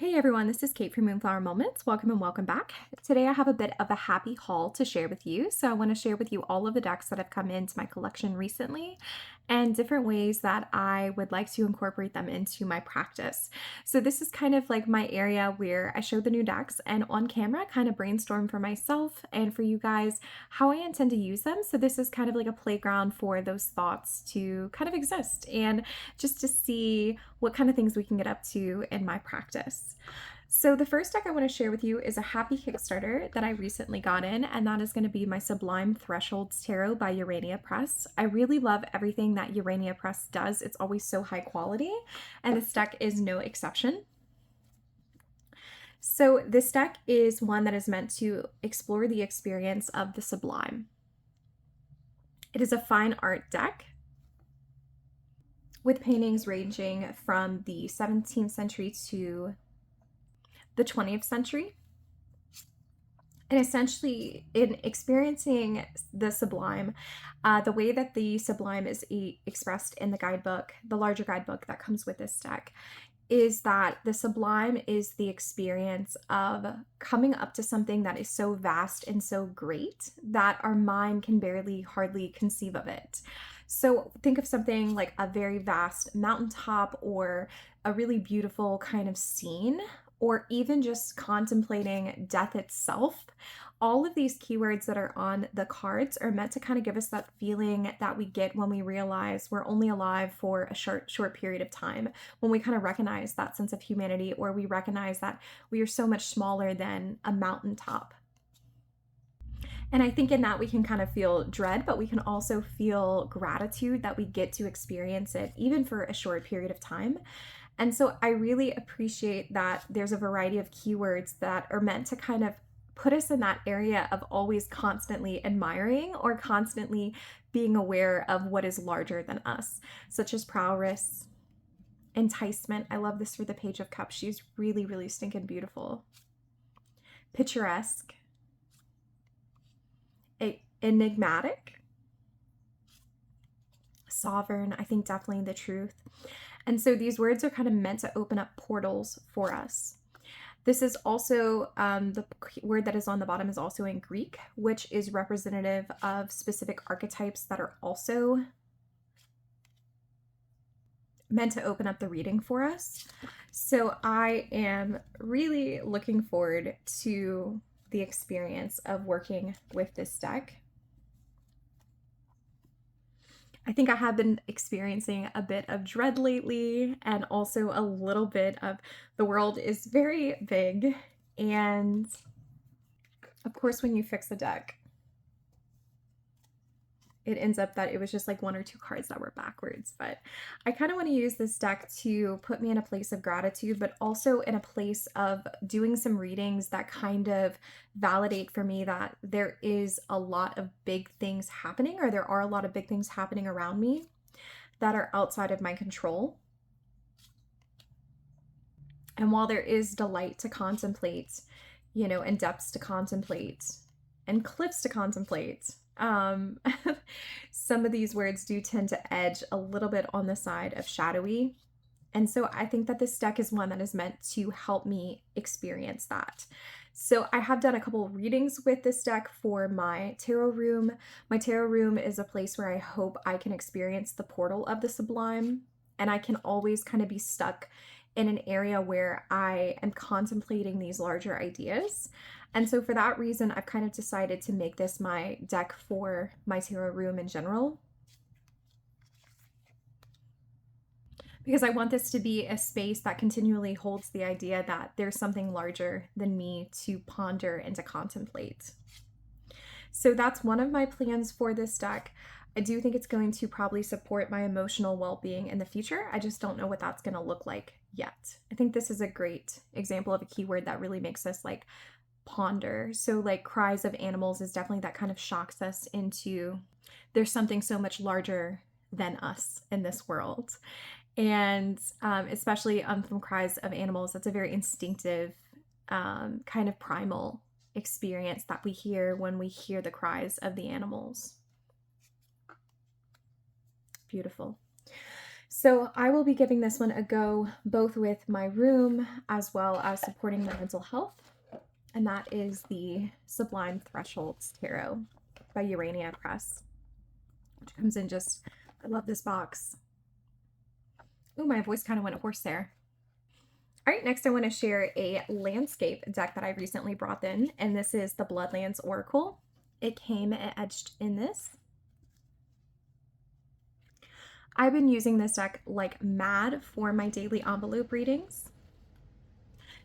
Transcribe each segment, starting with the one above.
Hey everyone, this is Kate from Moonflower Moments. Welcome and welcome back. Today I have a bit of a happy haul to share with you. So I want to share with you all of the decks that have come into my collection recently and different ways that I would like to incorporate them into my practice. So this is kind of like my area where I show the new decks and on camera kind of brainstorm for myself and for you guys how I intend to use them. So this is kind of like a playground for those thoughts to kind of exist and just to see what kind of things we can get up to in my practice. So the first deck I want to share with you is a happy Kickstarter that I recently got in, and that is going to be my Sublime Thresholds Tarot by Urania Press. I really love everything that Urania Press does. It's always so high quality, and this deck is no exception. So this deck is one that is meant to explore the experience of the sublime. It is a fine art deck with paintings ranging from the 17th century to the 20th century. And essentially, in experiencing the sublime, the way that the sublime is expressed in the guidebook, the larger guidebook that comes with this deck, is that the sublime is the experience of coming up to something that is so vast and so great that our mind can hardly conceive of it. So think of something like a very vast mountaintop or a really beautiful kind of scene, or even just contemplating death itself. All of these keywords that are on the cards are meant to kind of give us that feeling that we get when we realize we're only alive for a short period of time, when we kind of recognize that sense of humanity, or we recognize that we are so much smaller than a mountaintop. And I think in that we can kind of feel dread, but we can also feel gratitude that we get to experience it even for a short period of time. And so I really appreciate that there's a variety of keywords that are meant to kind of put us in that area of always constantly admiring or constantly being aware of what is larger than us, such as prowess, enticement. I love this for the Page of Cups. She's really, really stinking beautiful. Picturesque, enigmatic, sovereign, I think definitely the truth. And so these words are kind of meant to open up portals for us. This is also, the word that is on the bottom is also in Greek, which is representative of specific archetypes that are also meant to open up the reading for us. So I am really looking forward to the experience of working with this deck. I think I have been experiencing a bit of dread lately, and also a little bit of the world is very big. And of course, when you fix a deck, it ends up that it was just like one or two cards that were backwards. But I kind of want to use this deck to put me in a place of gratitude, but also in a place of doing some readings that kind of validate for me that there is a lot of big things happening, or there are a lot of big things happening around me that are outside of my control. And while there is delight to contemplate, you know, and depths to contemplate, and cliffs to contemplate, some of these words do tend to edge a little bit on the side of shadowy. And so I think that this deck is one that is meant to help me experience that. So I have done a couple readings with this deck for my tarot room. My tarot room is a place where I hope I can experience the portal of the sublime, and I can always kind of be stuck in an area where I am contemplating these larger ideas. And so for that reason, I've kind of decided to make this my deck for my tarot room in general, because I want this to be a space that continually holds the idea that there's something larger than me to ponder and to contemplate. So that's one of my plans for this deck. I do think it's going to probably support my emotional well-being in the future. I just don't know what that's going to look like yet. I think this is a great example of a keyword that really makes us like ponder. So like cries of animals is definitely that kind of shocks us into there's something so much larger than us in this world. And especially from cries of animals, that's a very instinctive kind of primal experience that we hear when we hear the cries of the animals. Beautiful. So I will be giving this one a go, both with my room as well as supporting my mental health. And that is the Sublime Thresholds Tarot by Urania Press, which comes in just, I love this box. Oh, my voice kind of went hoarse there. All right, next I want to share a landscape deck that I recently brought in, and this is the Bloodlands Oracle. It came etched in this. I've been using this deck like mad for my daily envelope readings.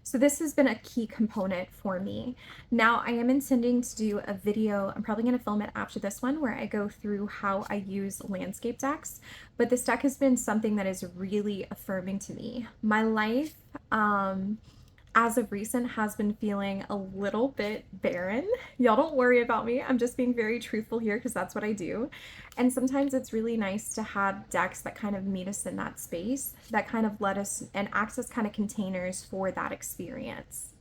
So this has been a key component for me. Now I am intending to do a video, I'm probably going to film it after this one, where I go through how I use landscape decks, but this deck has been something that is really affirming to me. My life, as of recent, has been feeling a little bit barren. Y'all don't worry about me. I'm just being very truthful here because that's what I do. And sometimes it's really nice to have decks that kind of meet us in that space, that kind of let us and act as kind of containers for that experience.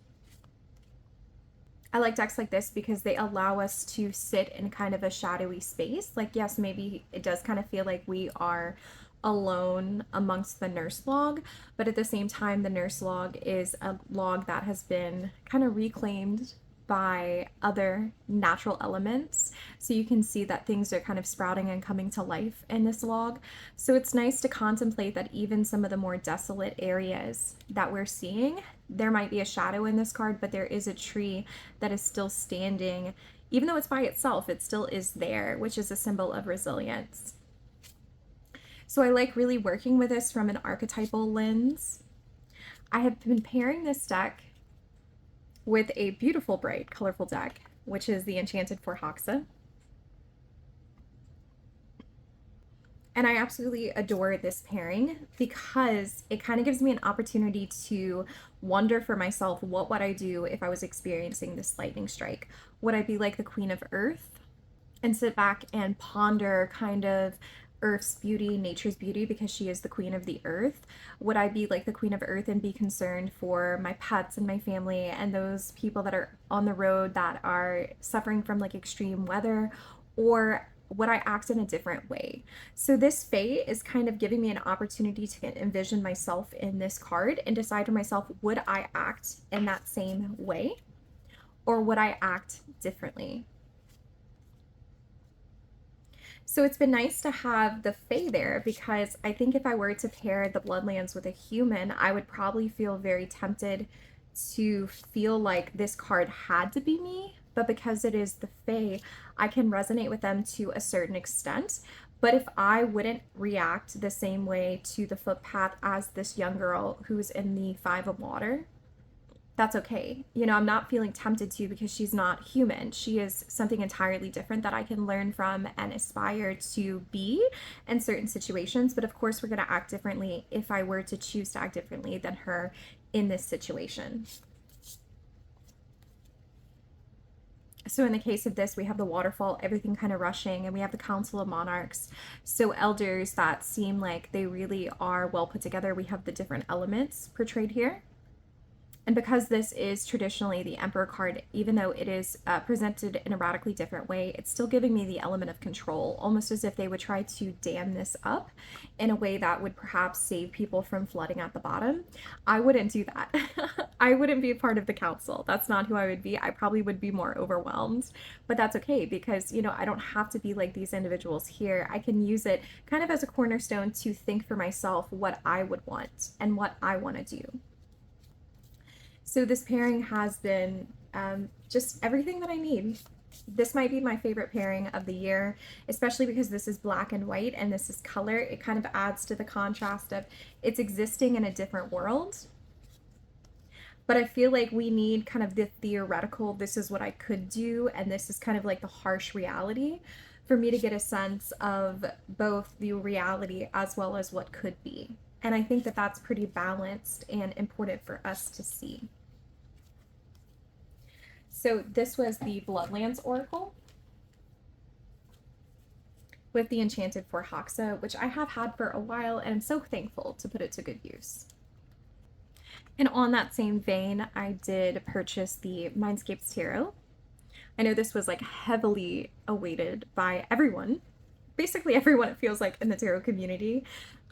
I like decks like this because they allow us to sit in kind of a shadowy space. Like, yes, maybe it does kind of feel like we are alone amongst the nurse log, but at the same time, the nurse log is a log that has been kind of reclaimed by other natural elements. So you can see that things are kind of sprouting and coming to life in this log. So it's nice to contemplate that even some of the more desolate areas that we're seeing, there might be a shadow in this card, but there is a tree that is still standing. Even though it's by itself, it still is there, which is a symbol of resilience. So I like really working with this from an archetypal lens. I have been pairing this deck with a beautiful, bright, colorful deck, which is the Enchanted Forhaxa. And I absolutely adore this pairing because it kind of gives me an opportunity to wonder for myself, what would I do if I was experiencing this lightning strike? Would I be like the Queen of Earth and sit back and ponder kind of Earth's beauty, nature's beauty, because she is the queen of the earth? Would I be like the Queen of Earth and be concerned for my pets and my family and those people that are on the road that are suffering from like extreme weather? Or would I act in a different way? So this fate is kind of giving me an opportunity to envision myself in this card and decide to myself, would I act in that same way or would I act differently? So it's been nice to have the Fae there because I think if I were to pair the Bloodlands with a human, I would probably feel very tempted to feel like this card had to be me. But because it is the Fae, I can resonate with them to a certain extent. But if I wouldn't react the same way to the footpath as this young girl who's in the Five of Water, that's okay. You know, I'm not feeling tempted to because she's not human. She is something entirely different that I can learn from and aspire to be in certain situations. But of course, we're going to act differently if I were to choose to act differently than her in this situation. So in the case of this, we have the waterfall, everything kind of rushing, and we have the Council of Monarchs. So elders that seem like they really are well put together. We have the different elements portrayed here. And because this is traditionally the Emperor card, even though it is presented in a radically different way, it's still giving me the element of control, almost as if they would try to dam this up in a way that would perhaps save people from flooding at the bottom. I wouldn't do that. I wouldn't be a part of the council. That's not who I would be. I probably would be more overwhelmed, but that's okay because, you know, I don't have to be like these individuals here. I can use it kind of as a cornerstone to think for myself what I would want and what I want to do. So this pairing has been just everything that I need. This might be my favorite pairing of the year, especially because this is black and white and this is color. It kind of adds to the contrast of it's existing in a different world. But I feel like we need kind of the theoretical, this is what I could do, and this is kind of like the harsh reality for me to get a sense of both the reality as well as what could be. And I think that that's pretty balanced and important for us to see. So this was the Bloodlands Oracle with the Enchanted Forhaxa, which I have had for a while, and I'm so thankful to put it to good use. And on that same vein, I did purchase the Mindscapes Tarot. I know this was like heavily awaited by everyone, basically everyone, it feels like, in the tarot community.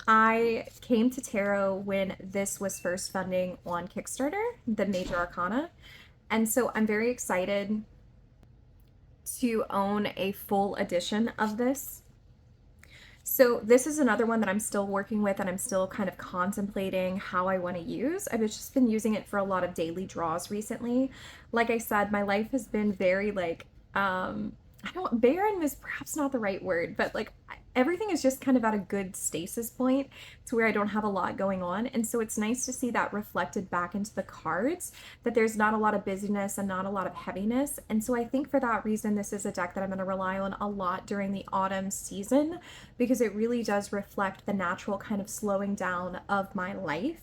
I came to tarot when this was first funding on Kickstarter, the Major Arcana. And so I'm very excited to own a full edition of this. So this is another one that I'm still working with, and I'm still kind of contemplating how I want to use. I've just been using it for a lot of daily draws recently. Like I said, my life has been very like, barren is perhaps not the right word, but like everything is just kind of at a good stasis point to where I don't have a lot going on. And so it's nice to see that reflected back into the cards, that there's not a lot of busyness and not a lot of heaviness. And so I think for that reason, this is a deck that I'm going to rely on a lot during the autumn season, because it really does reflect the natural kind of slowing down of my life,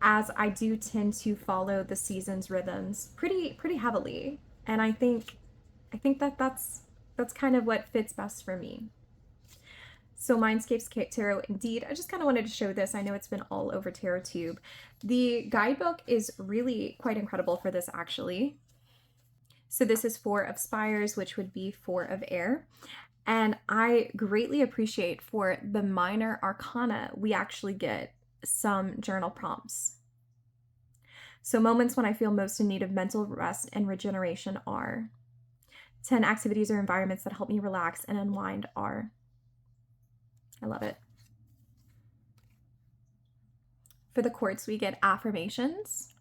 as I do tend to follow the season's rhythms pretty heavily. And I think that that's kind of what fits best for me. So Mindscapes Tarot, indeed. I just kind of wanted to show this. I know it's been all over TarotTube. The guidebook is really quite incredible for this, actually. So this is 4 of Spires, which would be 4 of Air. And I greatly appreciate for the minor arcana, we actually get some journal prompts. So moments when I feel most in need of mental rest and regeneration are 10 activities or environments that help me relax and unwind are. I love it. For the quartz, we get affirmations.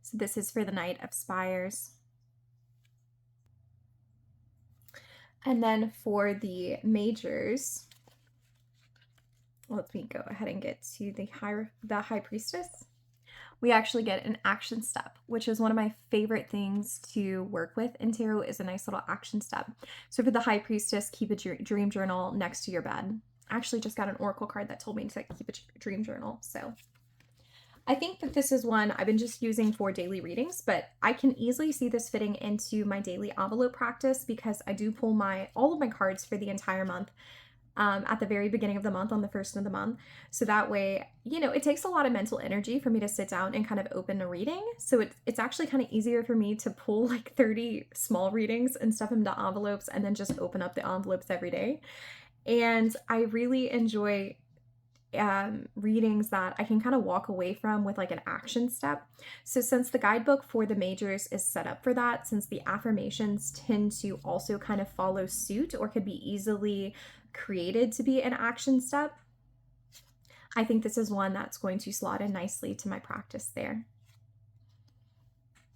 So this is for the Knight of Spires. And then for the majors, let me go ahead and get to the High Priestess. We actually get an action step, which is one of my favorite things to work with in tarot, is a nice little action step. So for the High Priestess, keep a dream journal next to your bed. I actually just got an oracle card that told me to keep a dream journal. So I think that this is one I've been just using for daily readings, but I can easily see this fitting into my daily envelope practice, because I do pull all of my cards for the entire month at the very beginning of the month, on the first of the month. So that way, you know, it takes a lot of mental energy for me to sit down and kind of open a reading. So it's actually kind of easier for me to pull like 30 small readings and stuff into envelopes and then just open up the envelopes every day. And I really enjoy readings that I can kind of walk away from with like an action step. So since the guidebook for the majors is set up for that, since the affirmations tend to also kind of follow suit or could be easily created to be an action step, I think this is one that's going to slot in nicely to my practice there.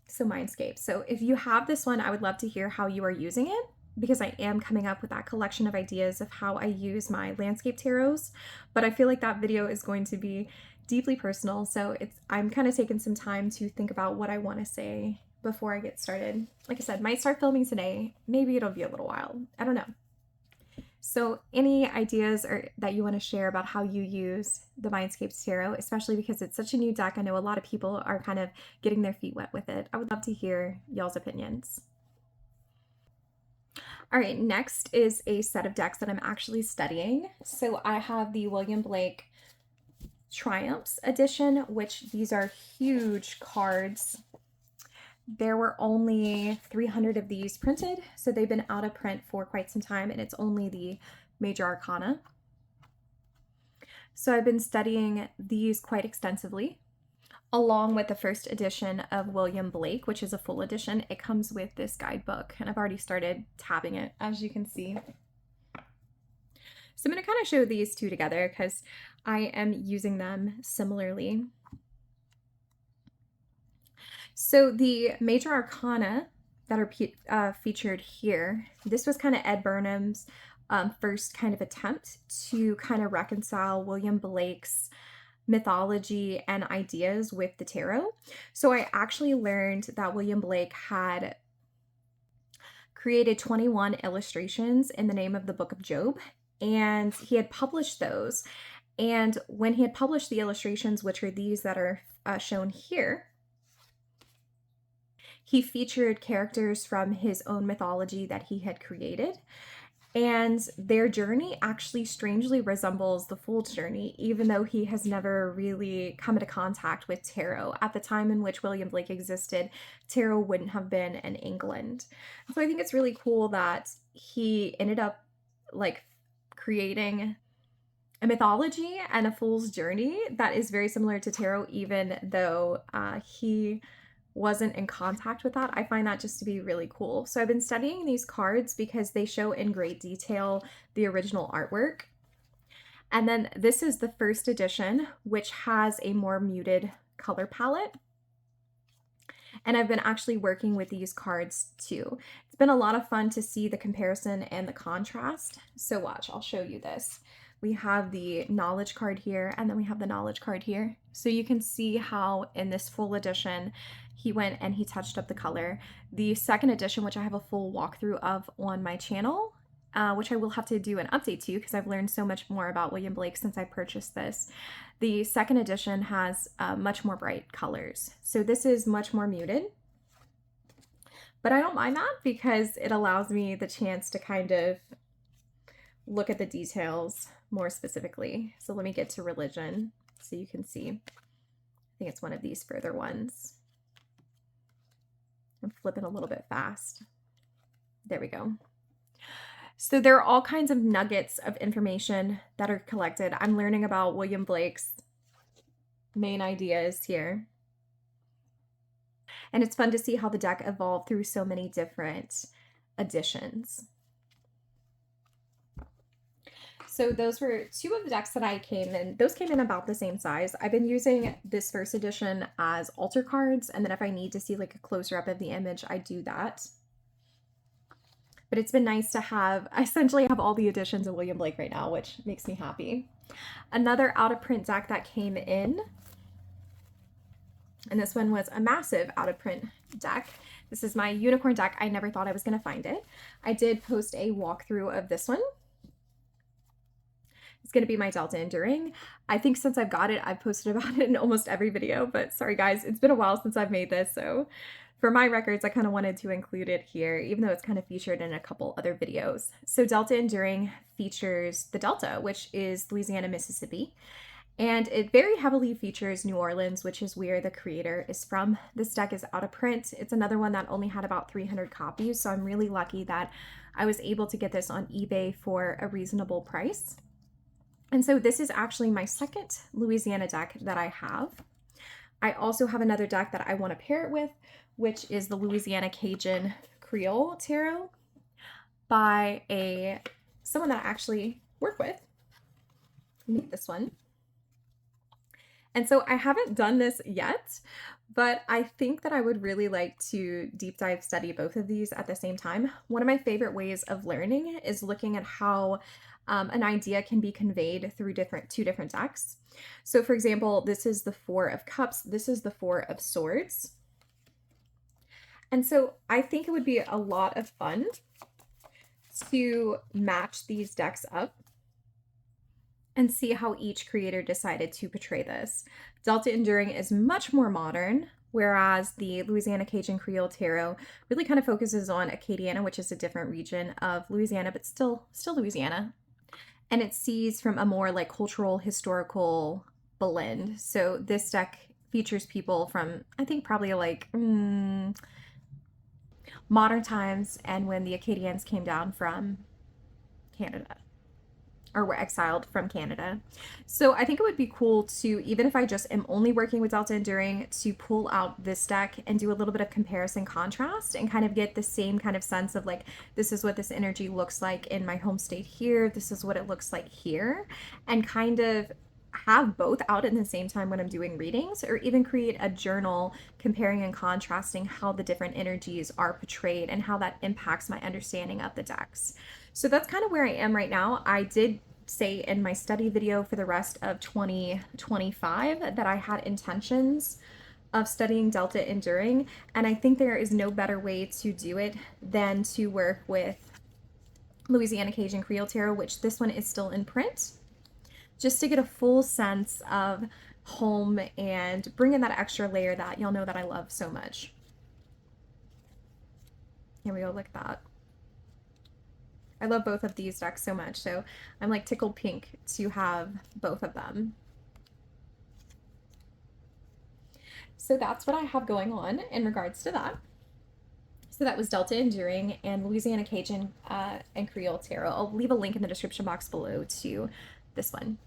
So Mindscape. So if you have this one, I would love to hear how you are using it, because I am coming up with that collection of ideas of how I use my landscape tarots, but I feel like that video is going to be deeply personal. So I'm kind of taking some time to think about what I want to say before I get started. Like I said, might start filming today. Maybe it'll be a little while. I don't know. So any ideas that you want to share about how you use the Mindscapes Tarot, especially because it's such a new deck. I know a lot of people are kind of getting their feet wet with it. I would love to hear y'all's opinions. All right, next is a set of decks that I'm actually studying. So I have the William Blake Triumphs edition, which these are huge cards. There were only 300 of these printed, so they've been out of print for quite some time, and it's only the Major Arcana. So I've been studying these quite extensively, along with the first edition of William Blake, which is a full edition. It comes with this guidebook, and I've already started tabbing it, as you can see. So I'm going to kind of show these two together because I am using them similarly. So the Major Arcana that are featured here, this was kind of Ed Burnham's first kind of attempt to kind of reconcile William Blake's mythology and ideas with the tarot. So I actually learned that William Blake had created 21 illustrations in the name of the Book of Job, and he had published those. And when he had published the illustrations, which are these that are shown here, he featured characters from his own mythology that he had created. And their journey actually strangely resembles the Fool's journey, even though he has never really come into contact with tarot. At the time in which William Blake existed, tarot wouldn't have been in England. So I think it's really cool that he ended up like creating a mythology and a fool's journey that is very similar to tarot, even though he wasn't in contact with that. I find that just to be really cool. So I've been studying these cards because they show in great detail the original artwork. And then this is the first edition, which has a more muted color palette. And I've been actually working with these cards too. It's been a lot of fun to see the comparison and the contrast. So watch, I'll show you this. We have the knowledge card here, and then we have the knowledge card here. So you can see how in this full edition, he went and he touched up the color. The second edition, which I have a full walkthrough of on my channel, which I will have to do an update to because I've learned so much more about William Blake since I purchased this. The second edition has much more bright colors. So this is much more muted. But I don't mind that because it allows me the chance to kind of look at the details more specifically. So let me get to religion so you can see. I think it's one of these further ones. I'm flipping a little bit fast. There we go. So there are all kinds of nuggets of information that are collected. I'm learning about William Blake's main ideas here. And it's fun to see how the deck evolved through so many different editions. So those were two of the decks that I came in. Those came in about the same size. I've been using this first edition as altar cards, and then if I need to see like a closer up of the image, I do that. But it's been nice to have, I essentially have all the editions of William Blake right now, which makes me happy. Another out of print deck that came in, and this one was a massive out of print deck. This is my unicorn deck. I never thought I was going to find it. I did post a walkthrough of this one. It's going to be my Delta Enduring. I think since I've got it, I've posted about it in almost every video, but sorry guys, it's been a while since I've made this, so for my records, I kind of wanted to include it here, even though it's kind of featured in a couple other videos. So Delta Enduring features the Delta, which is Louisiana, Mississippi, and it very heavily features New Orleans, which is where the creator is from. This deck is out of print. It's another one that only had about 300 copies, so I'm really lucky that I was able to get this on eBay for a reasonable price. And so this is actually my second Louisiana deck that I have. I also have another deck that I want to pair it with, which is the Louisiana Cajun Creole Tarot by someone that I actually work with. Meet this one. And so I haven't done this yet, but I think that I would really like to deep dive study both of these at the same time. One of my favorite ways of learning is looking at how an idea can be conveyed through two different decks. So for example, this is the Four of Cups, this is the Four of Swords. And so I think it would be a lot of fun to match these decks up and see how each creator decided to portray this. Delta Enduring is much more modern, whereas the Louisiana Cajun Creole Tarot really kind of focuses on Acadiana, which is a different region of Louisiana, but still Louisiana. And it sees from a more like cultural, historical blend. So this deck features people from, I think probably like modern times and when the Acadians came down from Canada or were exiled from Canada. So I think it would be cool to, even if I just am only working with Delta Enduring, to pull out this deck and do a little bit of comparison contrast and kind of get the same kind of sense of like, this is what this energy looks like in my home state here, this is what it looks like here, and kind of have both out at the same time when I'm doing readings, or even create a journal comparing and contrasting how the different energies are portrayed and how that impacts my understanding of the decks. So that's kind of where I am right now. I did say in my study video for the rest of 2025 that I had intentions of studying Delta Enduring, and I think there is no better way to do it than to work with Louisiana Cajun Creole Tarot, which this one is still in print, just to get a full sense of home and bring in that extra layer that y'all know that I love so much. Here we go, look at that. I love both of these decks so much, so I'm like tickled pink to have both of them. So that's what I have going on in regards to that. So that was Delta Enduring and Louisiana Cajun and Creole Tarot. I'll leave a link in the description box below to this one.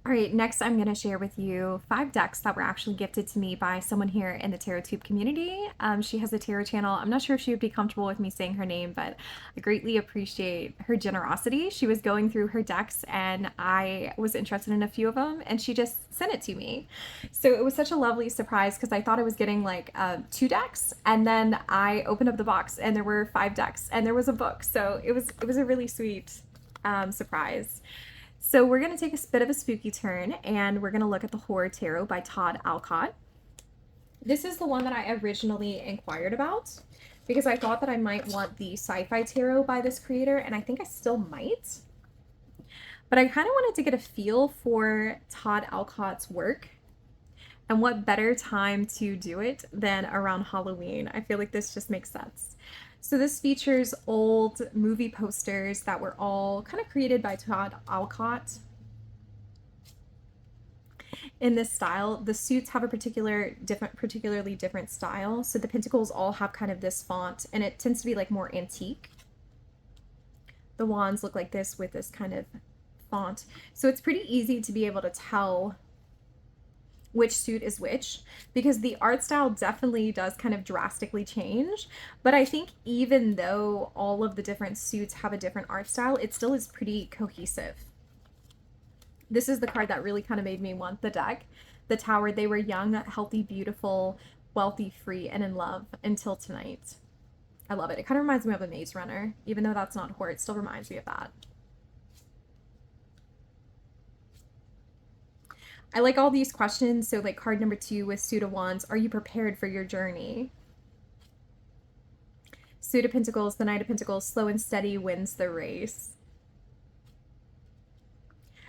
All right, next I'm going to share with you 5 decks that were actually gifted to me by someone here in the TarotTube community. She has a tarot channel. I'm not sure if she would be comfortable with me saying her name, but I greatly appreciate her generosity. She was going through her decks and I was interested in a few of them and she just sent it to me. So it was such a lovely surprise because I thought I was getting like 2 decks, and then I opened up the box and there were 5 decks and there was a book. So it was a really sweet surprise. So we're going to take a bit of a spooky turn and we're going to look at the Horror Tarot by Todd Alcott. This is the one that I originally inquired about because I thought that I might want the Sci-Fi Tarot by this creator, and I think I still might. But I kind of wanted to get a feel for Todd Alcott's work, and what better time to do it than around Halloween. I feel like this just makes sense. So this features old movie posters that were all kind of created by Todd Alcott in this style. The suits have a particularly different style. So the pentacles all have kind of this font, and it tends to be like more antique. The wands look like this with this kind of font. So it's pretty easy to be able to tell which suit is which, because the art style definitely does kind of drastically change. But I think even though all of the different suits have a different art style, it still is pretty cohesive. This is the card that really kind of made me want the deck. The Tower. They were young, healthy, beautiful, wealthy, free, and in love until tonight. I love it. It kind of reminds me of a Maze Runner. Even though that's not horror, it still reminds me of that. I like all these questions. So like card number 2 with Suit of Wands, are you prepared for your journey? Suit of Pentacles, the Knight of Pentacles, slow and steady wins the race.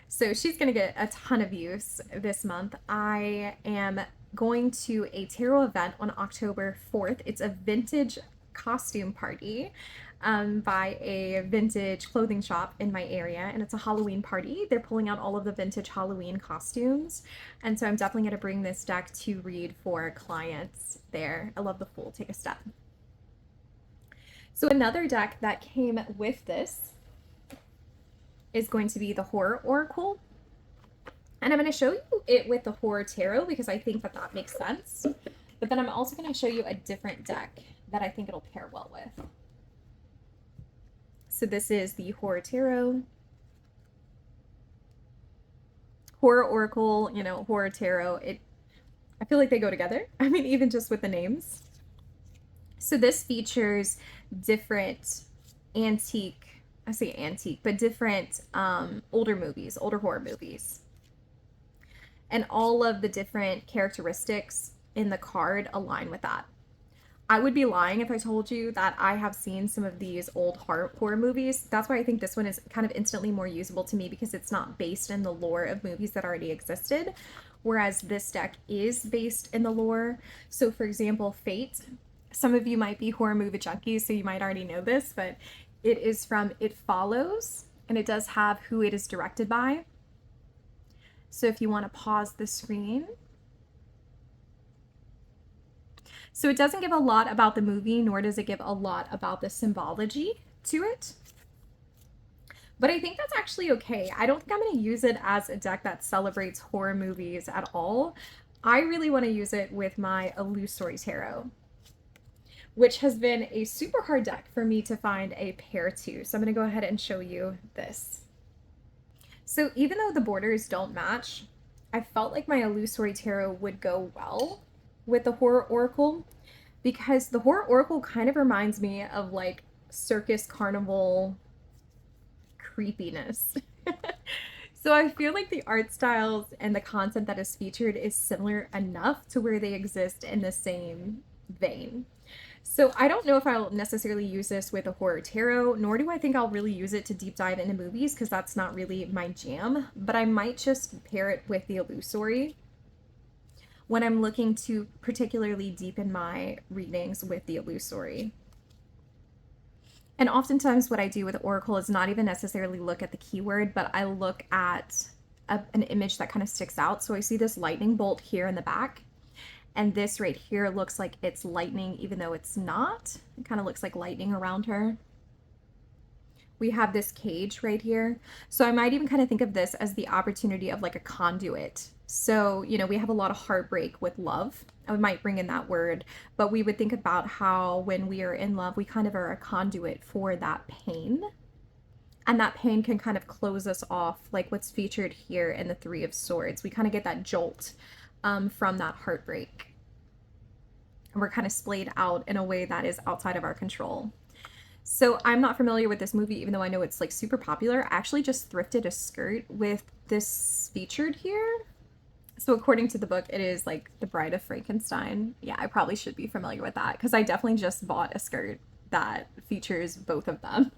So she's going to get a ton of use this month. I am going to a tarot event on October 4th. It's a vintage costume party by a vintage clothing shop in my area, and it's a Halloween party. They're pulling out all of the vintage Halloween costumes, and so I'm definitely going to bring this deck to read for clients there. I love the Fool. Take a step. So another deck that came with this is going to be the Horror Oracle, and I'm going to show you it with the Horror Tarot because I think that that makes sense, but then I'm also going to show you a different deck that I think it'll pair well with. So this is the Horror Tarot, Horror Oracle, you know, Horror Tarot. I feel like they go together. I mean, even just with the names. So this features different antique, I say antique, but different older movies, older horror movies. And all of the different characteristics in the card align with that. I would be lying if I told you that I have seen some of these old horror movies. That's why I think this one is kind of instantly more usable to me, because it's not based in the lore of movies that already existed, whereas this deck is based in the lore. So for example, Fate. Some of you might be horror movie junkies, so you might already know this, but it is from It Follows, and it does have who it is directed by. So if you want to pause the screen. So it doesn't give a lot about the movie, nor does it give a lot about the symbology to it. But I think that's actually okay. I don't think I'm going to use it as a deck that celebrates horror movies at all. I really want to use it with my Illusori Tarot, which has been a super hard deck for me to find a pair to. So I'm going to go ahead and show you this. So even though the borders don't match, I felt like my Illusori Tarot would go well with the Horror Oracle, because the Horror Oracle kind of reminds me of like circus carnival creepiness. So I feel like the art styles and the content that is featured is similar enough to where they exist in the same vein. So I don't know if I'll necessarily use this with a Horror Tarot, nor do I think I'll really use it to deep dive into movies, because that's not really my jam, but I might just pair it with the Illusori when I'm looking to particularly deepen my readings with the Illusori. And oftentimes what I do with Oracle is not even necessarily look at the keyword, but I look at an image that kind of sticks out. So I see this lightning bolt here in the back, And this right here looks like it's lightning, even though it's not. It kind of looks like lightning around her. We have this cage right here. So I might even kind of think of this as the opportunity of like a conduit. So, you know, we have a lot of heartbreak with love. I might bring in that word, but we would think about how when we are in love, we kind of are a conduit for that pain. And that pain can kind of close us off, like what's featured here in the Three of Swords. We kind of get that jolt from that heartbreak. And we're kind of splayed out in a way that is outside of our control. So I'm not familiar with this movie, even though I know it's like super popular. I actually just thrifted a skirt with this featured here. So according to the book, it is like The Bride of Frankenstein. Yeah, I probably should be familiar with that because I definitely just bought a skirt that features both of them.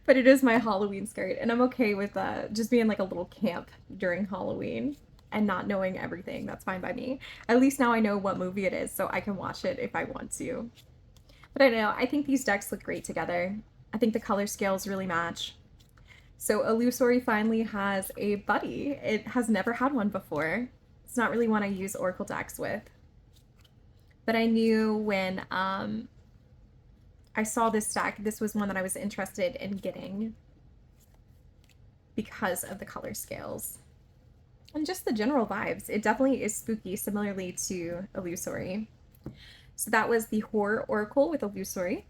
But it is my Halloween skirt, and I'm okay with just being like a little camp during Halloween and not knowing everything. That's fine by me. At least now I know what movie it is, so I can watch it if I want to. But I don't know, I think these decks look great together. I think the color scales really match. So Illusori finally has a buddy. It has never had one before. It's not really one I use Oracle decks with. But I knew when I saw this deck, this was one that I was interested in getting because of the color scales. And just the general vibes. It definitely is spooky, similarly to Illusori. So that was the Horror Oracle with Illusori.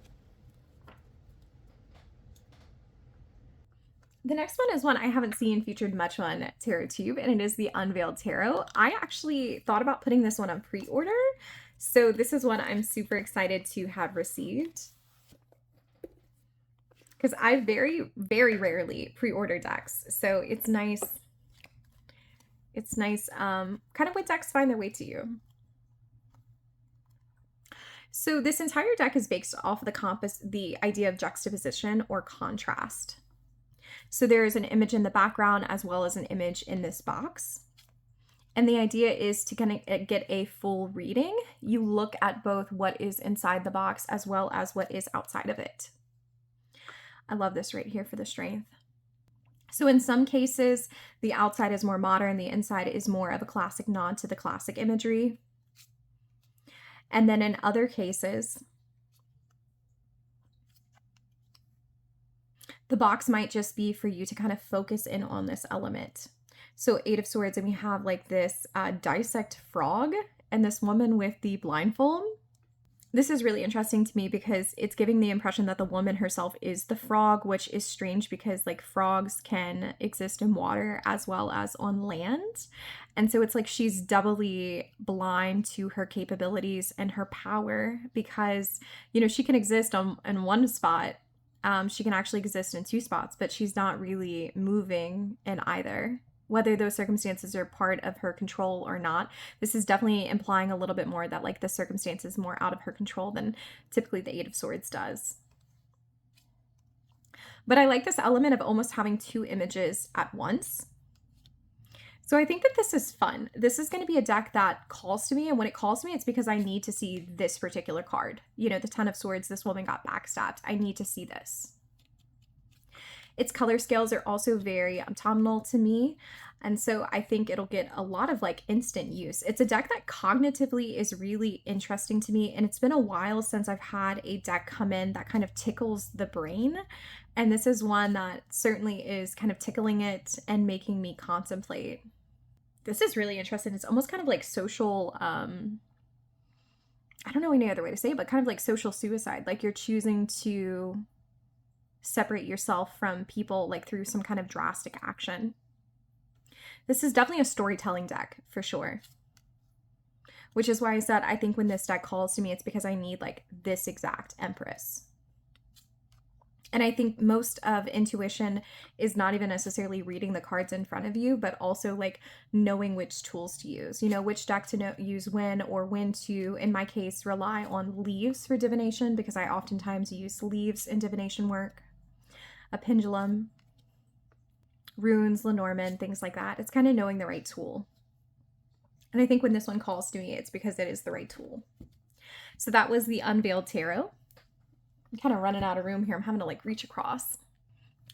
The next one is one I haven't seen featured much on TarotTube, and it is the Unveiled Tarot. I actually thought about putting this one on pre-order, so this is one I'm super excited to have received. Because I very, very rarely pre-order decks, so it's nice. It's nice, kind of when decks find their way to you. So this entire deck is based off of the idea of juxtaposition or contrast. So there is an image in the background as well as an image in this box. And the idea is to kind of get a full reading. You look at both what is inside the box as well as what is outside of it. I love this right here for the strength. So in some cases, the outside is more modern, the inside is more of a classic nod to the classic imagery. And then in other cases, the box might just be for you to kind of focus in on this element. So Eight of Swords, and we have like this dissect frog and this woman with the blindfold. This is really interesting to me because it's giving the impression that the woman herself is the frog, which is strange because like frogs can exist in water as well as on land. And so it's like she's doubly blind to her capabilities and her power because, you know, she can exist in one spot. She can actually exist in two spots, but she's not really moving in either. Whether those circumstances are part of her control or not, this is definitely implying a little bit more that like the circumstance is more out of her control than typically the Eight of Swords does. But I like this element of almost having two images at once. So I think that this is fun. This is going to be a deck that calls to me, and when it calls to me, it's because I need to see this particular card. You know, the Ten of Swords, this woman got backstabbed. I need to see this. Its color scales are also very autumnal to me, and so I think it'll get a lot of like instant use. It's a deck that cognitively is really interesting to me, and it's been a while since I've had a deck come in that kind of tickles the brain, and this is one that certainly is kind of tickling it and making me contemplate. This is really interesting. It's almost kind of like social, I don't know any other way to say it, but kind of like social suicide. Like you're choosing to separate yourself from people like through some kind of drastic action. This is definitely a storytelling deck for sure. Which is why I said I think when this deck calls to me, it's because I need like this exact Empress. And I think most of intuition is not even necessarily reading the cards in front of you, but also like knowing which tools to use, you know, which deck to use when, or when to, in my case, rely on leaves for divination, because I oftentimes use leaves in divination work, a pendulum, runes, Lenormand, things like that. It's kind of knowing the right tool. And I think when this one calls to me, it's because it is the right tool. So that was the Unveiled Tarot. I'm kind of running out of room here. I'm having to like reach across.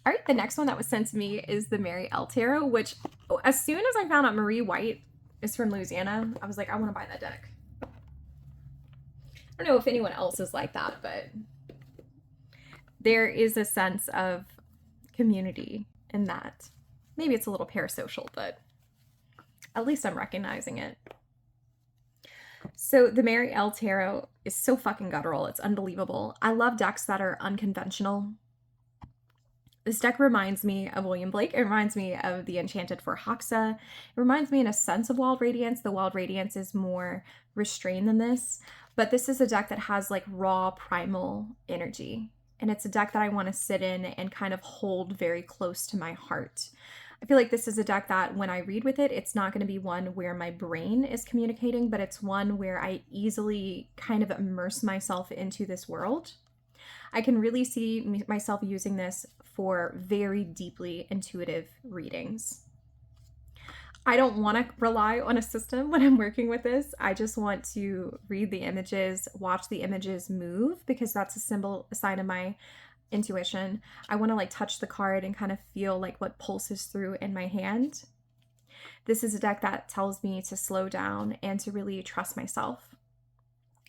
All right, the next one that was sent to me is the Mary L. Tarot, which as soon as I found out Marie White is from Louisiana, I was like, I want to buy that deck. I don't know if anyone else is like that, but there is a sense of community in that. Maybe it's a little parasocial, but at least I'm recognizing it. So the Mary L. Tarot is so fucking guttural. It's unbelievable. I love decks that are unconventional. This deck reminds me of William Blake. It reminds me of the Enchanted Forhaxa. It reminds me in a sense of Wild Radiance. The Wild Radiance is more restrained than this, but this is a deck that has like raw primal energy. And it's a deck that I want to sit in and kind of hold very close to my heart. I feel like this is a deck that when I read with it, it's not going to be one where my brain is communicating, but it's one where I easily kind of immerse myself into this world. I can really see myself using this for very deeply intuitive readings. I don't want to rely on a system when I'm working with this. I just want to read the images, watch the images move, because that's a sign of my intuition. I want to like touch the card and kind of feel like what pulses through in my hand. This is a deck that tells me to slow down and to really trust myself.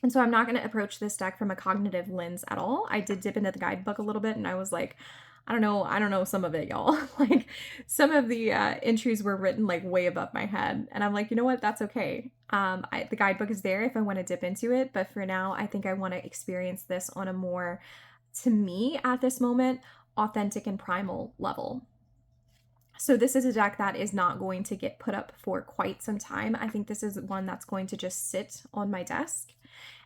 And so I'm not going to approach this deck from a cognitive lens at all. I did dip into the guidebook a little bit and I was like, I don't know some of it, y'all. Like some of the entries were written like way above my head. And I'm like, you know what? That's okay. The guidebook is there if I want to dip into it. But for now, I think I want to experience this on a more, to me at this moment, authentic and primal level. So this is a deck that is not going to get put up for quite some time. I think this is one that's going to just sit on my desk.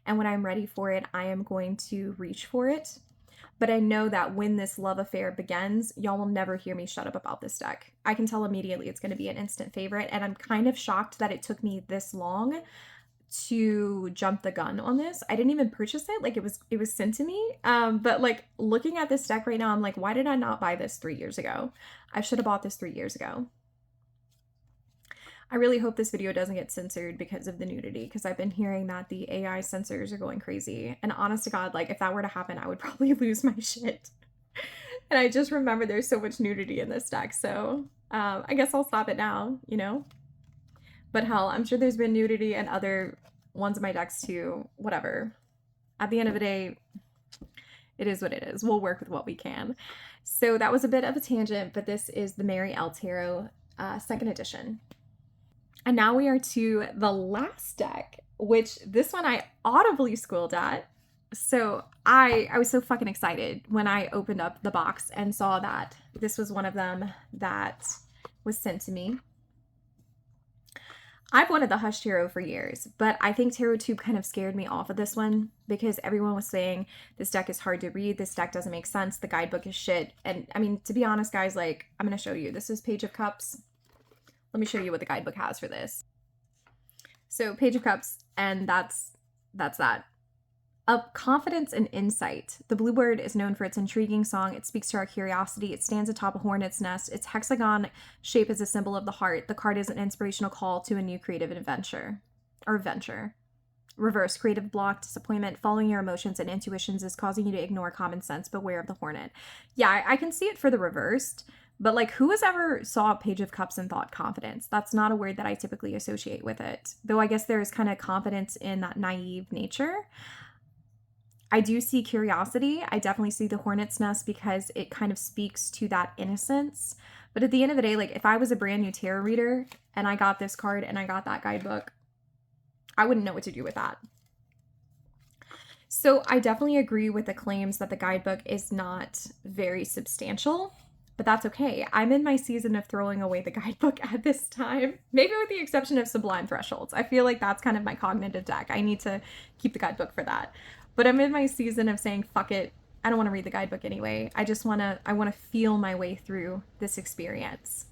And when I'm ready for it, I am going to reach for it. But I know that when this love affair begins, y'all will never hear me shut up about this deck. I can tell immediately it's going to be an instant favorite. And I'm kind of shocked that it took me this long to jump the gun on this. I didn't even purchase it. Like it was sent to me. But like looking at this deck right now, I'm like, why did I not buy this 3 years ago? I should have bought this 3 years ago. I really hope this video doesn't get censored because of the nudity, because I've been hearing that the AI censors are going crazy. And honest to God, like if that were to happen, I would probably lose my shit. And I just remember there's so much nudity in this deck. So I guess I'll stop it now, you know? But hell, I'm sure there's been nudity in other ones of my decks too, whatever. At the end of the day, it is what it is. We'll work with what we can. So that was a bit of a tangent, but this is the Mary L. Tarot 2nd edition. And now we are to the last deck, which this one I audibly squealed at. So I was so fucking excited when I opened up the box and saw that this was one of them that was sent to me. I've wanted the Hush Tarot for years, but I think TarotTube kind of scared me off of this one because everyone was saying this deck is hard to read, this deck doesn't make sense, the guidebook is shit. And I mean, to be honest, guys, like I'm going to show you. This is Page of Cups. Let me show you what the guidebook has for this. So Page of Cups, and that's that. Of confidence and insight. The bluebird is known for its intriguing song. It speaks to our curiosity. It stands atop a hornet's nest. Its hexagon shape is a symbol of the heart. The card is an inspirational call to a new creative adventure. Or venture. Reverse, creative block, disappointment. Following your emotions and intuitions is causing you to ignore common sense. Beware of the hornet. Yeah, I can see it for the reversed. But like, who has ever saw a Page of Cups and thought confidence? That's not a word that I typically associate with it. Though I guess there is kind of confidence in that naive nature. I do see curiosity. I definitely see the hornet's nest because it kind of speaks to that innocence. But at the end of the day, like if I was a brand new tarot reader and I got this card and I got that guidebook, I wouldn't know what to do with that. So I definitely agree with the claims that the guidebook is not very substantial. But that's okay. I'm in my season of throwing away the guidebook at this time. Maybe with the exception of Sublime Thresholds. I feel like that's kind of my cognitive deck. I need to keep the guidebook for that. But I'm in my season of saying, fuck it. I don't want to read the guidebook anyway. I want to feel my way through this experience.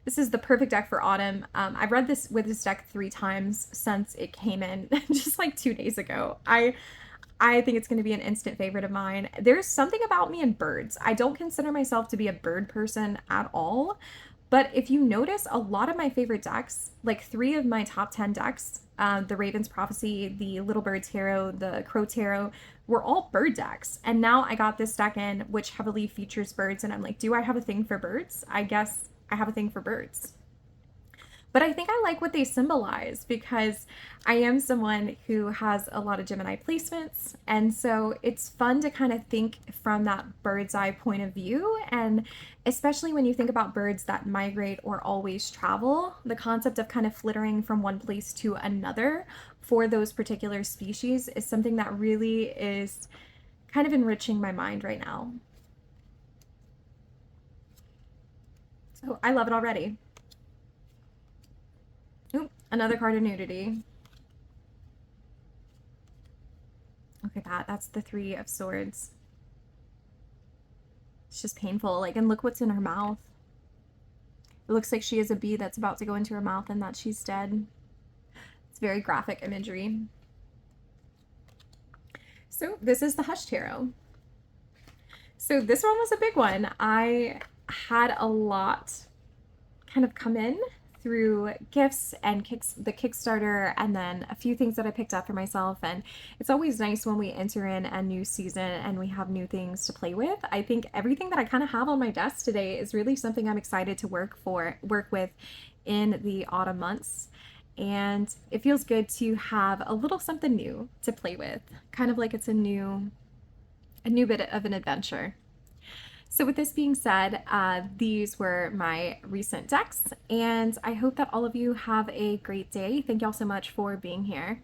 This is the perfect deck for autumn. I've read this with this deck 3 times since it came in just like 2 days ago. I think it's going to be an instant favorite of mine. There's something about me and birds. I don't consider myself to be a bird person at all. But if you notice, a lot of my favorite decks, like 3 of my top 10 decks, the Raven's Prophecy, the Little Bird Tarot, the Crow Tarot, were all bird decks. And now I got this deck in, which heavily features birds. And I'm like, do I have a thing for birds? I guess I have a thing for birds. But I think I like what they symbolize because I am someone who has a lot of Gemini placements. And so it's fun to kind of think from that bird's eye point of view. And especially when you think about birds that migrate or always travel, the concept of kind of flittering from one place to another for those particular species is something that really is kind of enriching my mind right now. So I love it already. Oop, another card of nudity. Look at that. That's the Three of Swords. It's just painful. Like, and look what's in her mouth. It looks like she has a bee that's about to go into her mouth and that she's dead. It's very graphic imagery. So this is the Hush Tarot. So this one was a big one. I had a lot kind of come in through gifts and the Kickstarter, and then a few things that I picked up for myself. And it's always nice when we enter in a new season and we have new things to play with. I think everything that I kind of have on my desk today is really something I'm excited to work with in the autumn months. And it feels good to have a little something new to play with, kind of like it's a new bit of an adventure. So with this being said, these were my recent decks, and I hope that all of you have a great day. Thank y'all so much for being here.